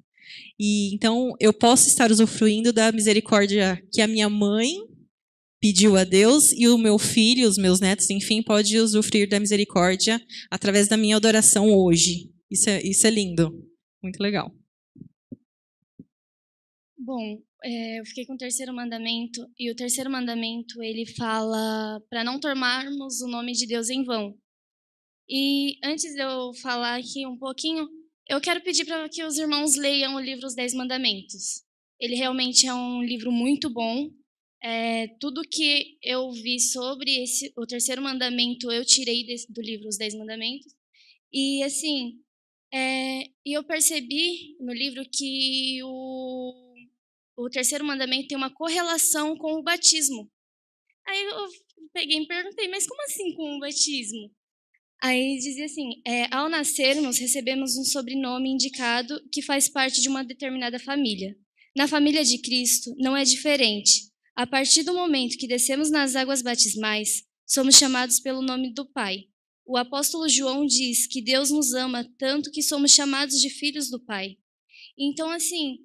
E então, eu posso estar usufruindo da misericórdia que a minha mãe pediu a Deus, e o meu filho, os meus netos, enfim, pode usufruir da misericórdia através da minha adoração hoje. Isso é lindo. Muito legal. Bom, eu fiquei com o terceiro mandamento, e o terceiro mandamento, ele fala para não tomarmos o nome de Deus em vão. E antes de eu falar aqui um pouquinho, eu quero pedir para que os irmãos leiam o livro Os 10 Mandamentos. Ele realmente é um livro muito bom. Tudo que eu vi sobre o terceiro mandamento, eu tirei do livro Os 10 Mandamentos. E, assim, e eu percebi no livro que o terceiro mandamento tem uma correlação com o batismo. Aí eu peguei e me perguntei, mas como assim com o batismo? Aí dizia assim, ao nascermos, recebemos um sobrenome indicado que faz parte de uma determinada família. Na família de Cristo, não é diferente. A partir do momento que descemos nas águas batismais, somos chamados pelo nome do Pai. O apóstolo João diz que Deus nos ama tanto que somos chamados de filhos do Pai. Então, assim,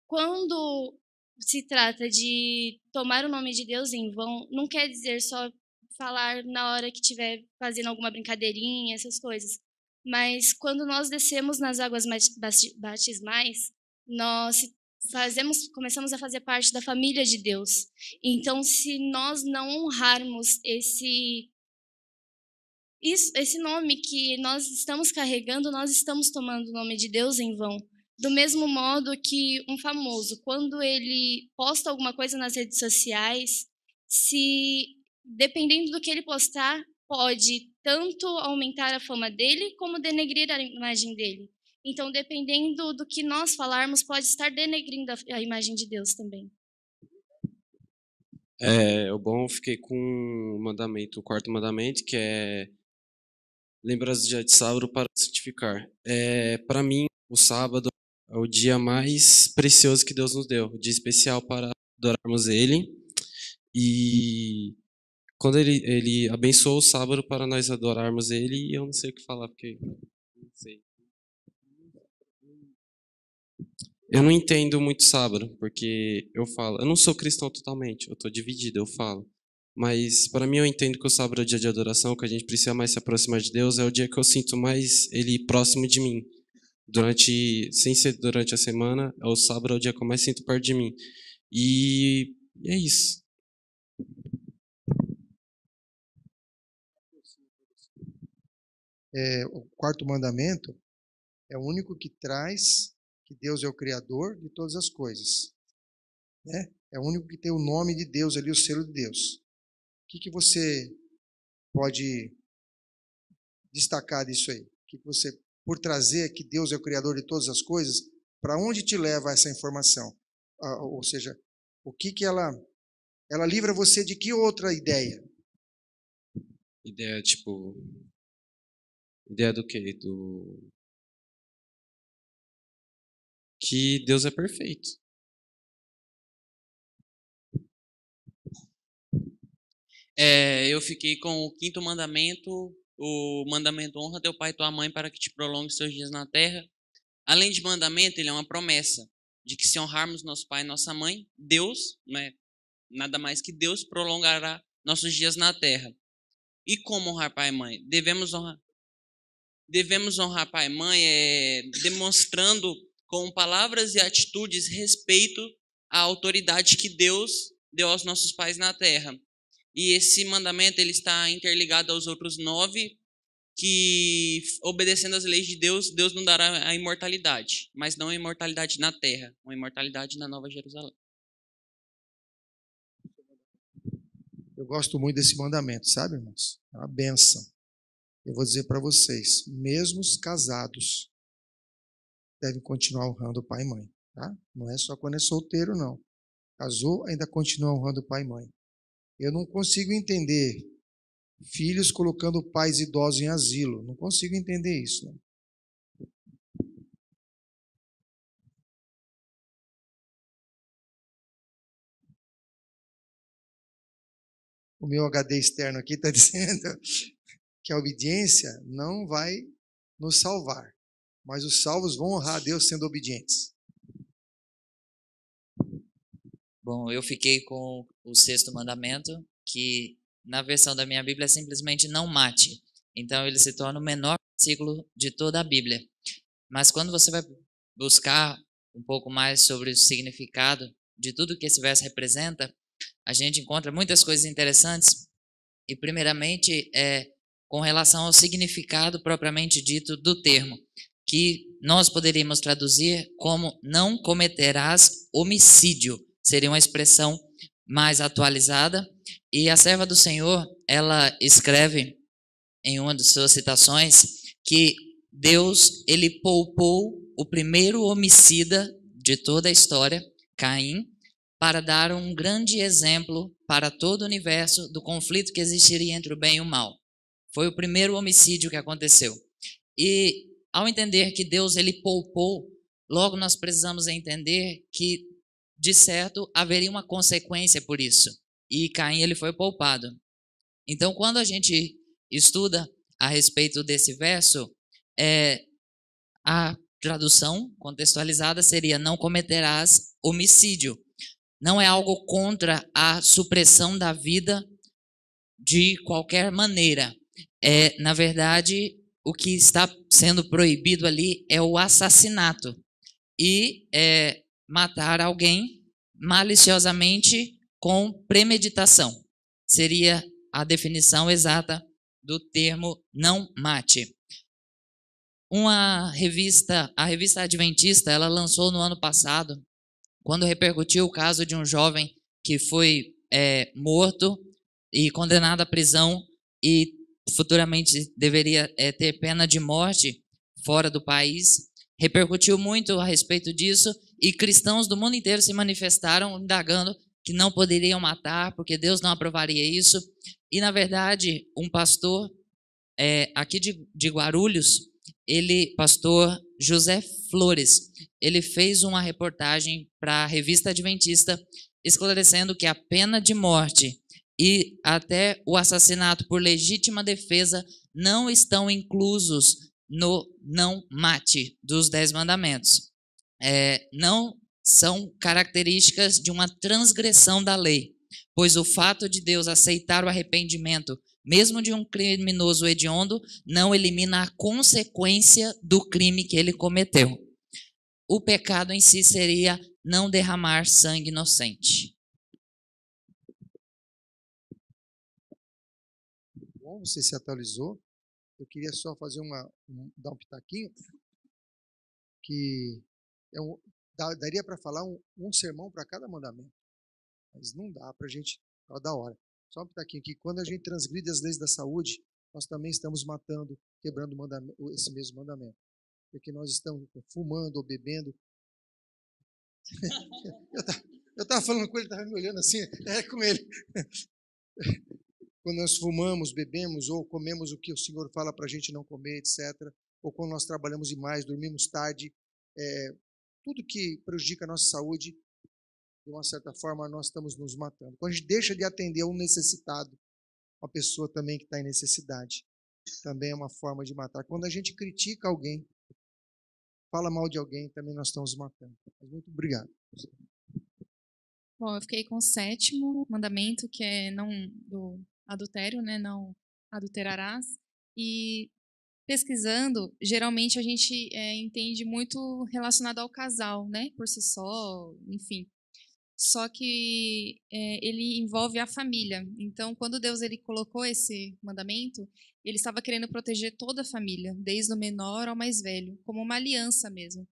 quando se trata de tomar o nome de Deus em vão, não quer dizer só falar na hora que estiver fazendo alguma brincadeirinha, essas coisas. Mas quando nós descemos nas águas batismais, nós começamos a fazer parte da família de Deus. Então, se nós não honrarmos esse nome que nós estamos carregando, nós estamos tomando o nome de Deus em vão. Do mesmo modo que um famoso, quando ele posta alguma coisa nas redes sociais, dependendo do que ele postar, pode tanto aumentar a fama dele, como denegrir a imagem dele. Então, dependendo do que nós falarmos, pode estar denegrindo a imagem de Deus também. Eu fiquei com o quarto mandamento, que é lembrar os dias de sábado para santificar. Para mim, o sábado é o dia mais precioso que Deus nos deu, o dia especial para adorarmos Ele. E quando ele abençoou o sábado para nós adorarmos Ele, eu não sei o que falar, porque não sei. Eu não entendo muito sábado, porque eu não sou cristão totalmente, eu estou dividido, eu falo. Mas para mim eu entendo que o sábado é o dia de adoração, que a gente precisa mais se aproximar de Deus, é o dia que eu sinto mais Ele próximo de mim. Sem ser durante a semana, o sábado é o dia que eu mais sinto perto de mim. E é isso. O quarto mandamento é o único que traz que Deus é o Criador de todas as coisas. Né? É o único que tem o nome de Deus ali, o selo de Deus. O que você pode destacar disso aí? Por trazer que Deus é o Criador de todas as coisas, para onde te leva essa informação? Ou seja, o que ela livra você de que outra ideia? Ideia do quê? que Deus é perfeito. Eu fiquei com o 5º mandamento, o mandamento honra teu pai e tua mãe para que te prolongue seus dias na terra. Além de mandamento, ele é uma promessa de que se honrarmos nosso pai e nossa mãe, Deus, né, nada mais que Deus, prolongará nossos dias na terra. E como honrar pai e mãe? Devemos honrar pai e mãe demonstrando com palavras e atitudes respeito à autoridade que Deus deu aos nossos pais na terra. E esse mandamento ele está interligado aos outros 9, que obedecendo às leis de Deus, Deus não dará a imortalidade, mas não a imortalidade na terra, uma imortalidade na Nova Jerusalém. Eu gosto muito desse mandamento, sabe, irmãos? É uma bênção. Eu vou dizer para vocês, mesmo os casados devem continuar honrando o pai e mãe, tá? Não é só quando é solteiro, não. Casou, ainda continua honrando o pai e mãe. Eu não consigo entender filhos colocando pais idosos em asilo. Não consigo entender isso. Não. O meu HD externo aqui está dizendo que a obediência não vai nos salvar, mas os salvos vão honrar a Deus sendo obedientes. Bom, eu fiquei com o 6º mandamento, que na versão da minha Bíblia é simplesmente não mate. Então ele se torna o menor versículo de toda a Bíblia. Mas quando você vai buscar um pouco mais sobre o significado de tudo que esse verso representa, a gente encontra muitas coisas interessantes. E primeiramente com relação ao significado propriamente dito do termo, que nós poderíamos traduzir como não cometerás homicídio. Seria uma expressão mais atualizada. E a serva do Senhor, ela escreve em uma de suas citações que Deus, ele poupou o primeiro homicida de toda a história, Caim, para dar um grande exemplo para todo o universo do conflito que existiria entre o bem e o mal. Foi o primeiro homicídio que aconteceu. E ao entender que Deus ele poupou, logo nós precisamos entender que, de certo, haveria uma consequência por isso. E Caim ele foi poupado. Então, quando a gente estuda a respeito desse verso, a tradução contextualizada seria não cometerás homicídio. Não é algo contra a supressão da vida de qualquer maneira. Na verdade, o que está sendo proibido ali é o assassinato e matar alguém maliciosamente com premeditação. Seria a definição exata do termo não mate. A revista Adventista, ela lançou no ano passado, quando repercutiu o caso de um jovem que foi morto e condenado à prisão e futuramente deveria ter pena de morte fora do país. Repercutiu muito a respeito disso e cristãos do mundo inteiro se manifestaram indagando que não poderiam matar porque Deus não aprovaria isso. E, na verdade, um pastor aqui de Guarulhos, pastor José Flores, ele fez uma reportagem para a revista Adventista esclarecendo que a pena de morte e até o assassinato por legítima defesa não estão inclusos no não mate dos 10 mandamentos. Não são características de uma transgressão da lei, pois o fato de Deus aceitar o arrependimento, mesmo de um criminoso hediondo, não elimina a consequência do crime que ele cometeu. O pecado em si seria não derramar sangue inocente. Bom, você se atualizou. Eu queria só fazer dar um pitaquinho, que daria para falar um sermão para cada mandamento, mas não dá para a gente falar da hora. Só um pitaquinho aqui. Quando a gente transgride as leis da saúde, nós também estamos matando, quebrando esse mesmo mandamento. Porque nós estamos fumando ou bebendo. Eu estava falando com ele, estava me olhando assim, com ele. Quando nós fumamos, bebemos ou comemos o que o Senhor fala para a gente não comer, etc. Ou quando nós trabalhamos demais, dormimos tarde, tudo que prejudica a nossa saúde, de uma certa forma, nós estamos nos matando. Quando a gente deixa de atender um necessitado, uma pessoa também que está em necessidade, também é uma forma de matar. Quando a gente critica alguém, fala mal de alguém, também nós estamos matando. Muito obrigado. Bom, eu fiquei com o 7º mandamento, que é não do adultério, né? Não adulterarás. E pesquisando, geralmente a gente entende muito relacionado ao casal, né? Por si só, enfim. Só que ele envolve a família. Então, quando Deus ele colocou esse mandamento, ele estava querendo proteger toda a família, desde o menor ao mais velho, como uma aliança mesmo.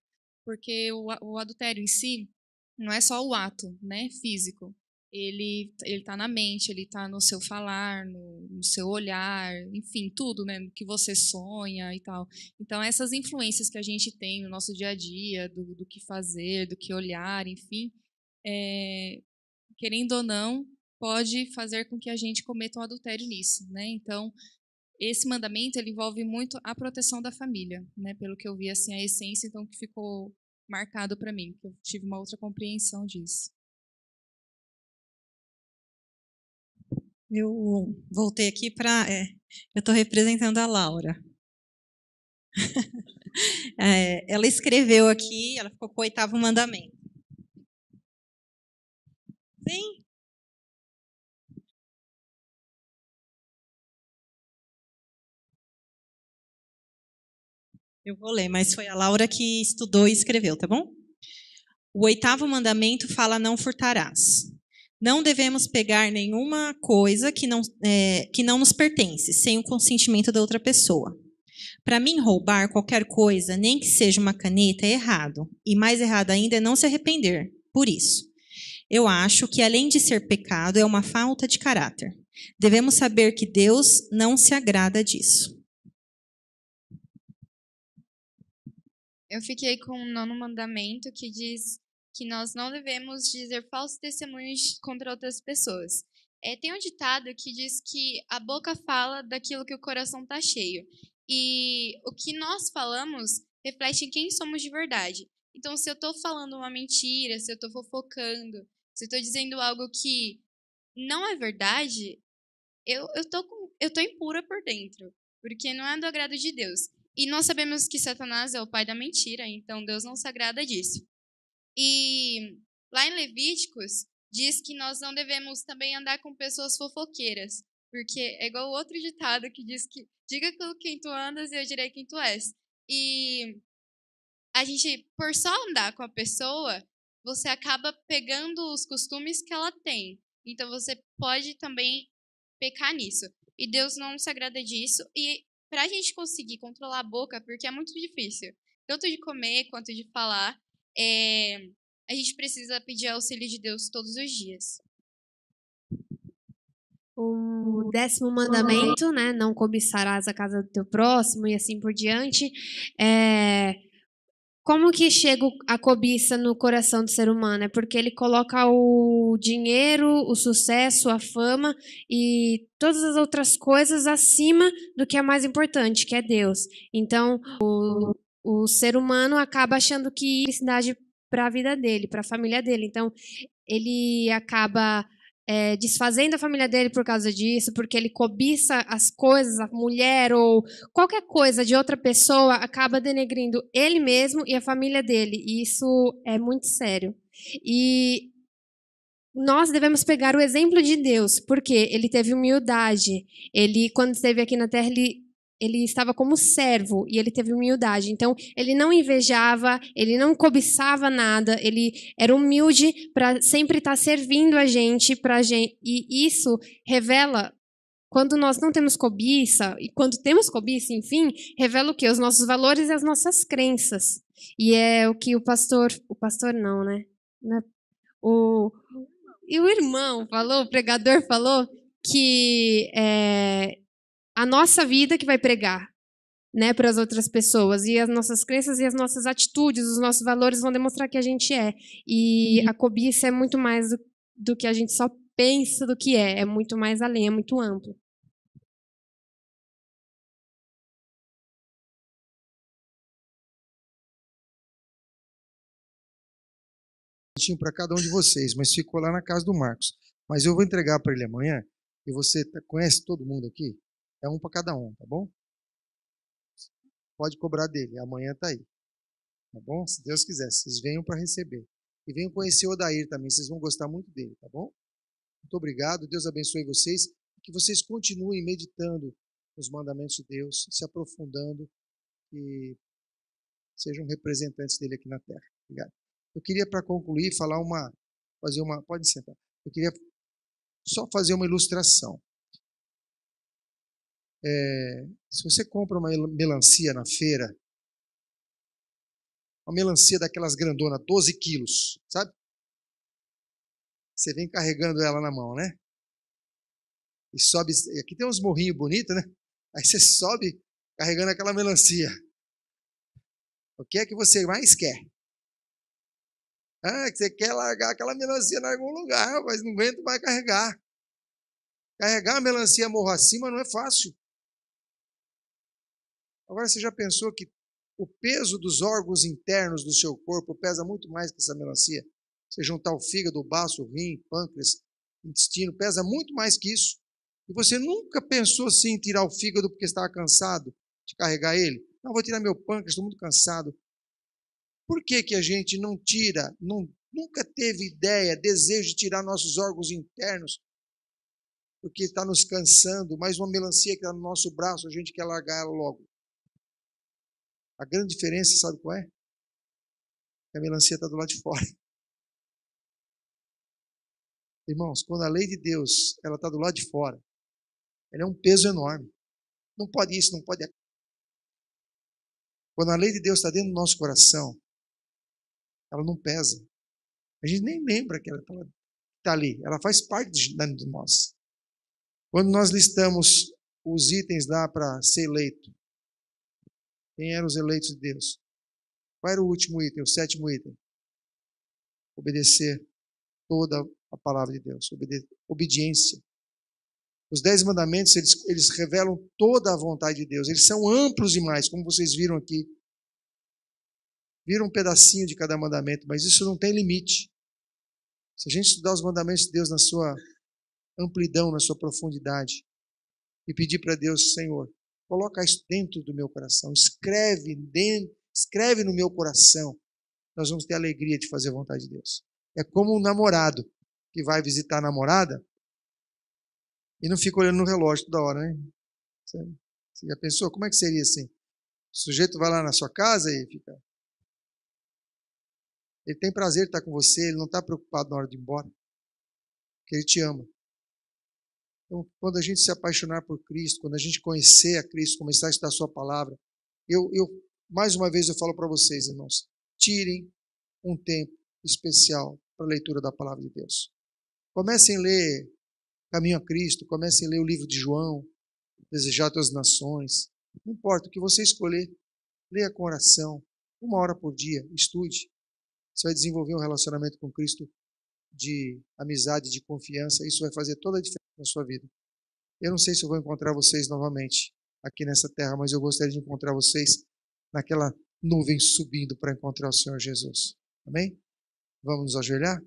Porque o adultério em si não é só o ato, né, físico. Ele está na mente, ele está no seu falar, no seu olhar, enfim, tudo, né, no que você sonha e tal. Então, essas influências que a gente tem no nosso dia a dia, do que fazer, do que olhar, enfim, querendo ou não, pode fazer com que a gente cometa um adultério nisso, né? Então, esse mandamento ele envolve muito a proteção da família, né? Pelo que eu vi, assim, a essência, então, que ficou marcado para mim, que eu tive uma outra compreensão disso. Eu voltei aqui para... eu estou representando a Laura. Ela escreveu aqui, ela ficou com o 8º mandamento. Sim. Eu vou ler, mas foi a Laura que estudou e escreveu, tá bom? O 8º mandamento fala: não furtarás. Não devemos pegar nenhuma coisa que não nos pertence, sem o consentimento da outra pessoa. Para mim, roubar qualquer coisa, nem que seja uma caneta, é errado. E mais errado ainda é não se arrepender. Por isso, eu acho que, além de ser pecado, é uma falta de caráter. Devemos saber que Deus não se agrada disso. Eu fiquei com o 9º mandamento, que diz que nós não devemos dizer falsos testemunhos contra outras pessoas. Tem um ditado que diz que a boca fala daquilo que o coração está cheio. E o que nós falamos reflete em quem somos de verdade. Então, se eu estou falando uma mentira, se eu estou fofocando, se eu estou dizendo algo que não é verdade, eu tô impura por dentro, porque não é do agrado de Deus. E nós sabemos que Satanás é o pai da mentira, então Deus não se agrada disso. E lá em Levíticos, diz que nós não devemos também andar com pessoas fofoqueiras, porque é igual o outro ditado que diz que diga com quem tu andas e eu direi quem tu és. E a gente, por só andar com a pessoa, você acaba pegando os costumes que ela tem. Então você pode também pecar nisso. E Deus não se agrada disso. E para a gente conseguir controlar a boca, porque é muito difícil, tanto de comer quanto de falar, a gente precisa pedir auxílio de Deus todos os dias. O 10º mandamento, né? Não cobiçarás a casa do teu próximo e assim por diante. Como que chega a cobiça no coração do ser humano? É porque ele coloca o dinheiro, o sucesso, a fama e todas as outras coisas acima do que é mais importante, que é Deus. Então, o ser humano acaba achando que felicidade para a vida dele, para a família dele. Então, ele acaba desfazendo a família dele por causa disso, porque ele cobiça as coisas, a mulher ou qualquer coisa de outra pessoa, acaba denegrindo ele mesmo e a família dele. E isso é muito sério. E nós devemos pegar o exemplo de Deus, porque ele teve humildade. Ele, quando esteve aqui na Terra, ele estava como servo e ele teve humildade. Então, ele não invejava, ele não cobiçava nada, ele era humilde para sempre estar servindo a gente, e isso revela, quando nós não temos cobiça, e quando temos cobiça, enfim, revela o quê? Os nossos valores e as nossas crenças. E é o que o pastor não, né? E o irmão falou, o pregador falou, que a nossa vida que vai pregar, né, para as outras pessoas, e as nossas crenças e as nossas atitudes, os nossos valores vão demonstrar que a gente é. E a cobiça é muito mais do que a gente só pensa do que é muito mais além, é muito amplo. presentinho para cada um de vocês, mas ficou lá na casa do Marcos. Mas eu vou entregar para ele amanhã, e você conhece todo mundo aqui? É um para cada um, tá bom? Pode cobrar dele, amanhã tá aí. Tá bom? Se Deus quiser, vocês venham para receber. E venham conhecer o Odair também, vocês vão gostar muito dele, tá bom? Muito obrigado, Deus abençoe vocês, que vocês continuem meditando nos mandamentos de Deus, se aprofundando e sejam representantes dele aqui na Terra. Obrigado. Eu queria, para concluir, pode sentar. Eu queria só fazer uma ilustração. Se você compra uma melancia na feira, uma melancia daquelas grandonas, 12 quilos, sabe? Você vem carregando ela na mão, né? E sobe, aqui tem uns morrinhos bonitos, né? Aí você sobe carregando aquela melancia. O que é que você mais quer? Que você quer largar aquela melancia em algum lugar, mas não aguento mais carregar. Carregar a melancia morro acima não é fácil. Agora você já pensou que o peso dos órgãos internos do seu corpo pesa muito mais que essa melancia? Você juntar o fígado, o baço, o rim, pâncreas, intestino, pesa muito mais que isso. E você nunca pensou assim em tirar o fígado porque estava cansado de carregar ele? Não, vou tirar meu pâncreas, estou muito cansado. Por que que a gente não tira, nunca teve ideia, desejo de tirar nossos órgãos internos? Porque está nos cansando, mais uma melancia que está no nosso braço, a gente quer largar ela logo. A grande diferença, sabe qual é? Que a melancia está do lado de fora. Irmãos, quando a lei de Deus ela está do lado de fora, ela é um peso enorme. Não pode isso, não pode aquilo. Quando a lei de Deus está dentro do nosso coração, ela não pesa. A gente nem lembra que ela está ali. Ela faz parte de nós. Quando nós listamos os itens lá para ser eleito, quem eram os eleitos de Deus? Qual era o último item, o 7º item? Obedecer toda a palavra de Deus. Obediência. Os 10 mandamentos, eles revelam toda a vontade de Deus. Eles são amplos demais, como vocês viram aqui. Viram um pedacinho de cada mandamento, mas isso não tem limite. Se a gente estudar os mandamentos de Deus na sua amplidão, na sua profundidade, e pedir para Deus, Senhor, coloca isso dentro do meu coração, escreve no meu coração, nós vamos ter alegria de fazer a vontade de Deus. É como um namorado que vai visitar a namorada e não fica olhando no relógio toda hora, né? Você já pensou? Como é que seria assim? O sujeito vai lá na sua casa e fica... Ele tem prazer de estar com você, ele não está preocupado na hora de ir embora, porque ele te ama. Então, quando a gente se apaixonar por Cristo, quando a gente conhecer a Cristo, começar a estudar a sua palavra, mais uma vez eu falo para vocês, irmãos, tirem um tempo especial para a leitura da palavra de Deus. Comecem a ler Caminho a Cristo, comecem a ler o livro de João, Desejar Todas as Nações. Não importa o que você escolher, leia com oração, 1 hora por dia, estude. Você vai desenvolver um relacionamento com Cristo de amizade, de confiança. Isso vai fazer toda a diferença na sua vida. Eu não sei se eu vou encontrar vocês novamente aqui nessa terra, mas eu gostaria de encontrar vocês naquela nuvem subindo para encontrar o Senhor Jesus. Amém? Vamos nos ajoelhar?